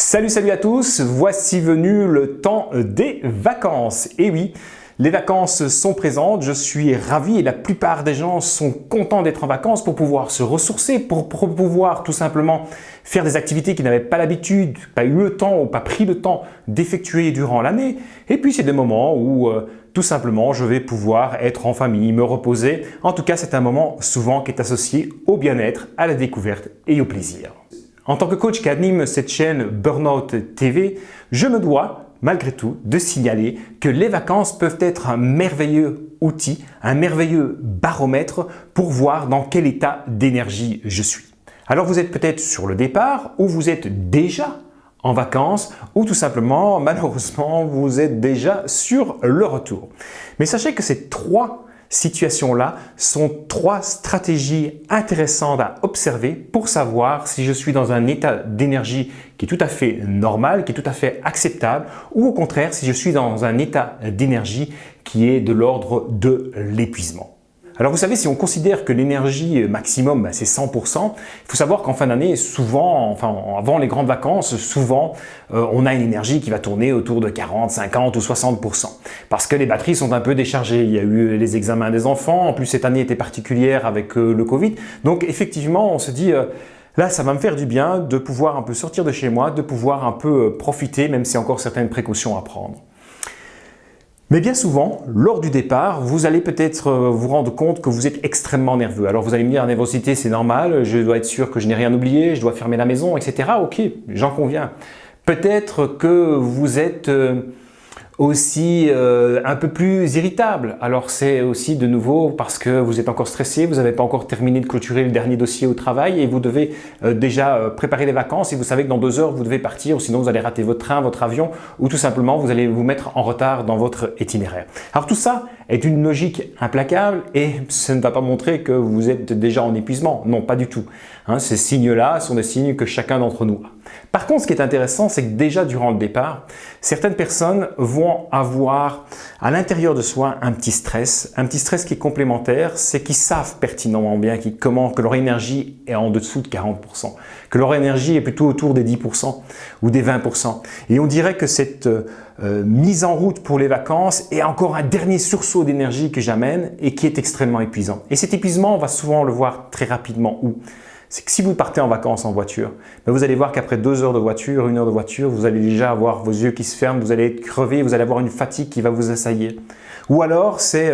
Salut à tous, voici venu le temps des vacances. Et oui, les vacances sont présentes, je suis ravi et la plupart des gens sont contents d'être en vacances pour pouvoir se ressourcer, pour pouvoir tout simplement faire des activités qu'ils n'avaient pas l'habitude, pas eu le temps ou pas pris le temps d'effectuer durant l'année. Et puis c'est des moments où tout simplement je vais pouvoir être en famille, me reposer. En tout cas, c'est un moment souvent qui est associé au bien-être, à la découverte et au plaisir. En tant que coach qui anime cette chaîne Burnout TV, je me dois malgré tout de signaler que les vacances peuvent être un merveilleux outil, un merveilleux baromètre pour voir dans quel état d'énergie je suis. Alors vous êtes peut-être sur le départ ou vous êtes déjà en vacances ou tout simplement, malheureusement, vous êtes déjà sur le retour. Mais sachez que ces trois situations-là sont trois stratégies intéressantes à observer pour savoir si je suis dans un état d'énergie qui est tout à fait normal, qui est tout à fait acceptable ou au contraire si je suis dans un état d'énergie qui est de l'ordre de l'épuisement. Alors vous savez, si on considère que l'énergie maximum c'est 100%, il faut savoir qu'en fin d'année, souvent, enfin avant les grandes vacances, souvent on a une énergie qui va tourner autour de 40, 50 ou 60%. Parce que les batteries sont un peu déchargées. Il y a eu les examens des enfants, en plus cette année était particulière avec le Covid. Donc effectivement, on se dit là, ça va me faire du bien de pouvoir un peu sortir de chez moi, de pouvoir un peu profiter, même s'il y a encore certaines précautions à prendre. Mais bien souvent, lors du départ, vous allez peut-être vous rendre compte que vous êtes extrêmement nerveux. Alors vous allez me dire, nervosité c'est normal, je dois être sûr que je n'ai rien oublié, je dois fermer la maison, etc. Ok, j'en conviens. Peut-être que vous êtes aussi un peu plus irritable. Alors c'est aussi de nouveau parce que vous êtes encore stressé, vous n'avez pas encore terminé de clôturer le dernier dossier au travail et vous devez déjà préparer les vacances et vous savez que dans 2 heures vous devez partir ou sinon vous allez rater votre train, votre avion ou tout simplement vous allez vous mettre en retard dans votre itinéraire. Alors tout ça est une logique implacable et ça ne va pas montrer que vous êtes déjà en épuisement. Non, pas du tout. Ces signes-là sont des signes que chacun d'entre nous a. Par contre, ce qui est intéressant, c'est que déjà durant le départ, certaines personnes vont avoir à l'intérieur de soi un petit stress qui est complémentaire, c'est qu'ils savent pertinemment bien que leur énergie est en dessous de 40%, que leur énergie est plutôt autour des 10% ou des 20%. Et on dirait que cette mise en route pour les vacances est encore un dernier sursaut d'énergie que j'amène et qui est extrêmement épuisant. Et cet épuisement, on va souvent le voir très rapidement où? C'est que si vous partez en vacances en voiture, vous allez voir qu'après 2 heures de voiture, 1 heure de voiture, vous allez déjà avoir vos yeux qui se ferment, vous allez être crevé, vous allez avoir une fatigue qui va vous assaillir. Ou alors c'est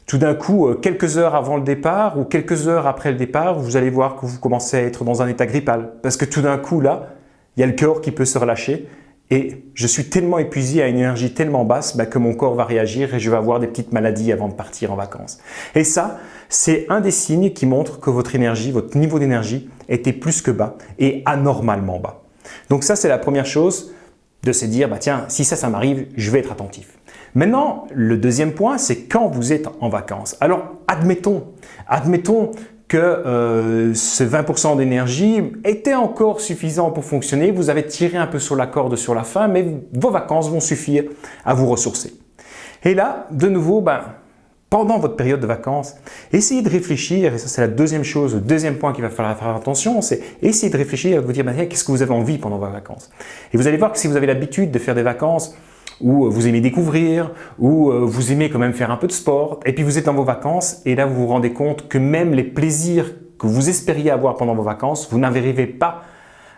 tout d'un coup, quelques heures avant le départ ou quelques heures après le départ, vous allez voir que vous commencez à être dans un état grippal. Parce que tout d'un coup là, il y a le corps qui peut se relâcher et je suis tellement épuisé à une énergie tellement basse que mon corps va réagir et je vais avoir des petites maladies avant de partir en vacances. Et ça, c'est un des signes qui montre que votre énergie, votre niveau d'énergie était plus que bas et anormalement bas. Donc ça, c'est la première chose de se dire, tiens, si ça m'arrive, je vais être attentif. Maintenant, le deuxième point, c'est quand vous êtes en vacances. Alors, admettons que ce 20% d'énergie était encore suffisant pour fonctionner, vous avez tiré un peu sur la corde sur la fin, mais vos vacances vont suffire à vous ressourcer. Et là, de nouveau, pendant votre période de vacances, essayez de réfléchir, et ça c'est la deuxième chose, le deuxième point qu'il va falloir faire attention, c'est essayer de réfléchir et de vous dire qu'est-ce que vous avez envie pendant vos vacances. Et vous allez voir que si vous avez l'habitude de faire des vacances où vous aimez découvrir, où vous aimez quand même faire un peu de sport, et puis vous êtes dans vos vacances et là vous vous rendez compte que même les plaisirs que vous espériez avoir pendant vos vacances, vous n'arrivez pas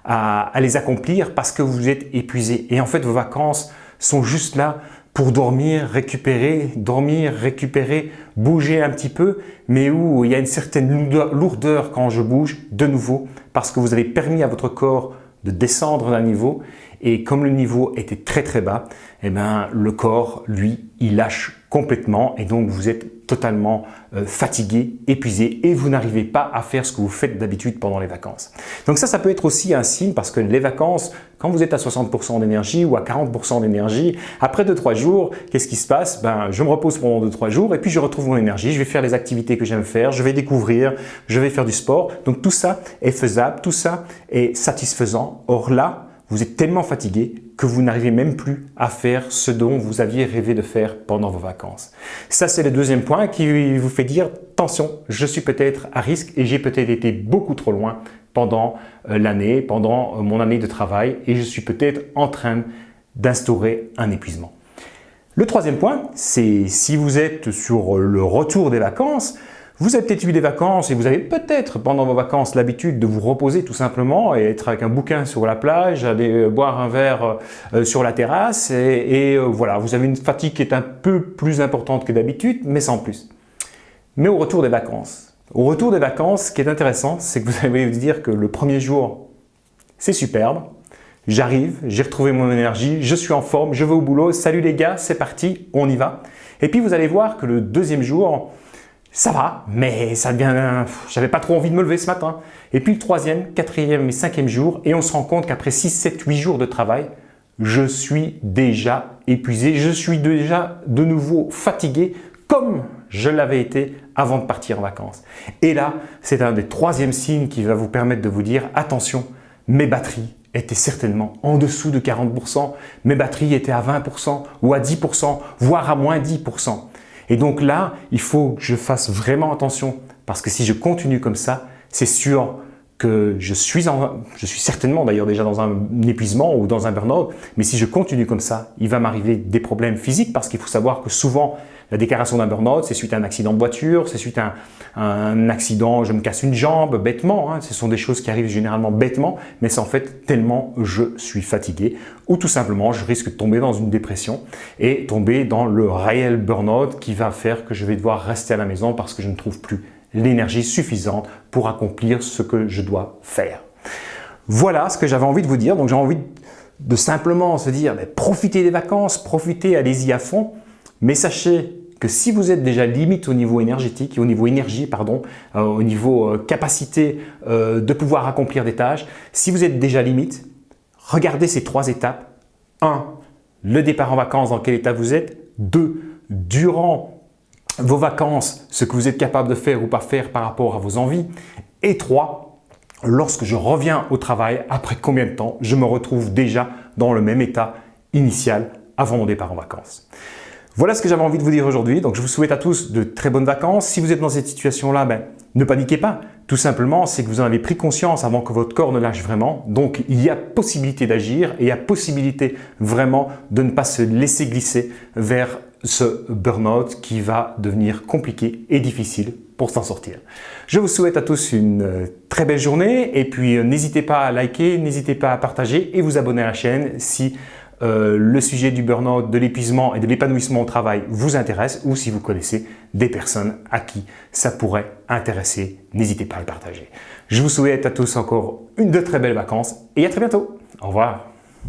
à les accomplir parce que vous êtes épuisé. Et en fait, vos vacances sont juste là pour dormir, récupérer, bouger un petit peu, mais où il y a une certaine lourdeur quand je bouge de nouveau parce que vous avez permis à votre corps de descendre d'un niveau et comme le niveau était très bas, le corps, lui, il lâche complètement et donc vous êtes totalement fatigué, épuisé et vous n'arrivez pas à faire ce que vous faites d'habitude pendant les vacances. Donc ça peut être aussi un signe parce que les vacances, quand vous êtes à 60% d'énergie ou à 40% d'énergie, après 2-3 jours, qu'est-ce qui se passe? Je me repose pendant 2-3 jours et puis je retrouve mon énergie, je vais faire les activités que j'aime faire, je vais découvrir, je vais faire du sport. Donc tout ça est faisable, tout ça est satisfaisant. Or là, vous êtes tellement fatigué que vous n'arrivez même plus à faire ce dont vous aviez rêvé de faire pendant vos vacances. Ça, c'est le deuxième point qui vous fait dire « Attention, je suis peut-être à risque et j'ai peut-être été beaucoup trop loin pendant l'année, pendant mon année de travail et je suis peut-être en train d'instaurer un épuisement. » Le troisième point, c'est si vous êtes sur le retour des vacances, vous avez peut-être eu des vacances et vous avez peut-être pendant vos vacances l'habitude de vous reposer tout simplement et être avec un bouquin sur la plage, aller boire un verre sur la terrasse et voilà, vous avez une fatigue qui est un peu plus importante que d'habitude, mais sans plus. Mais au retour des vacances, ce qui est intéressant, c'est que vous allez vous dire que le premier jour, c'est superbe. J'arrive, j'ai retrouvé mon énergie, je suis en forme, je vais au boulot, salut les gars, c'est parti, on y va. Et puis vous allez voir que le deuxième jour, ça va, mais ça devient, j'avais pas trop envie de me lever ce matin. Et puis le troisième, quatrième et cinquième jour, et on se rend compte qu'après 6, 7, 8 jours de travail, je suis déjà épuisé, je suis déjà de nouveau fatigué comme je l'avais été avant de partir en vacances. Et là, c'est un des troisièmes signes qui va vous permettre de vous dire attention, mes batteries étaient certainement en dessous de 40%, mes batteries étaient à 20% ou à 10%, voire à moins 10%. Et donc là, il faut que je fasse vraiment attention parce que si je continue comme ça, c'est sûr que je suis certainement d'ailleurs déjà dans un épuisement ou dans un burn-out, mais si je continue comme ça, il va m'arriver des problèmes physiques parce qu'il faut savoir que souvent, la déclaration d'un burn-out, c'est suite à un accident de voiture, c'est suite à un accident, je me casse une jambe, bêtement. Hein, ce sont des choses qui arrivent généralement bêtement, mais c'est en fait tellement je suis fatigué ou tout simplement je risque de tomber dans une dépression et tomber dans le réel burn-out qui va faire que je vais devoir rester à la maison parce que je ne trouve plus l'énergie suffisante pour accomplir ce que je dois faire. Voilà ce que j'avais envie de vous dire. Donc j'ai envie de simplement se dire profitez des vacances, profitez, allez-y à fond. Mais sachez que si vous êtes déjà limite au niveau énergétique, au niveau énergie, pardon, au niveau capacité de pouvoir accomplir des tâches, si vous êtes déjà limite, regardez ces 3 étapes. 1. Le départ en vacances, dans quel état vous êtes. 2. Durant vos vacances, ce que vous êtes capable de faire ou pas faire par rapport à vos envies. Et 3. Lorsque je reviens au travail, après combien de temps je me retrouve déjà dans le même état initial avant mon départ en vacances. Voilà ce que j'avais envie de vous dire aujourd'hui. Donc, je vous souhaite à tous de très bonnes vacances. Si vous êtes dans cette situation-là, ne paniquez pas. Tout simplement, c'est que vous en avez pris conscience avant que votre corps ne lâche vraiment. Donc, il y a possibilité d'agir et il y a possibilité vraiment de ne pas se laisser glisser vers ce burn-out qui va devenir compliqué et difficile pour s'en sortir. Je vous souhaite à tous une très belle journée et puis n'hésitez pas à liker, n'hésitez pas à partager et vous abonner à la chaîne si le sujet du burn-out, de l'épuisement et de l'épanouissement au travail vous intéresse ou si vous connaissez des personnes à qui ça pourrait intéresser, n'hésitez pas à le partager. Je vous souhaite à tous encore de très belles vacances et à très bientôt. Au revoir.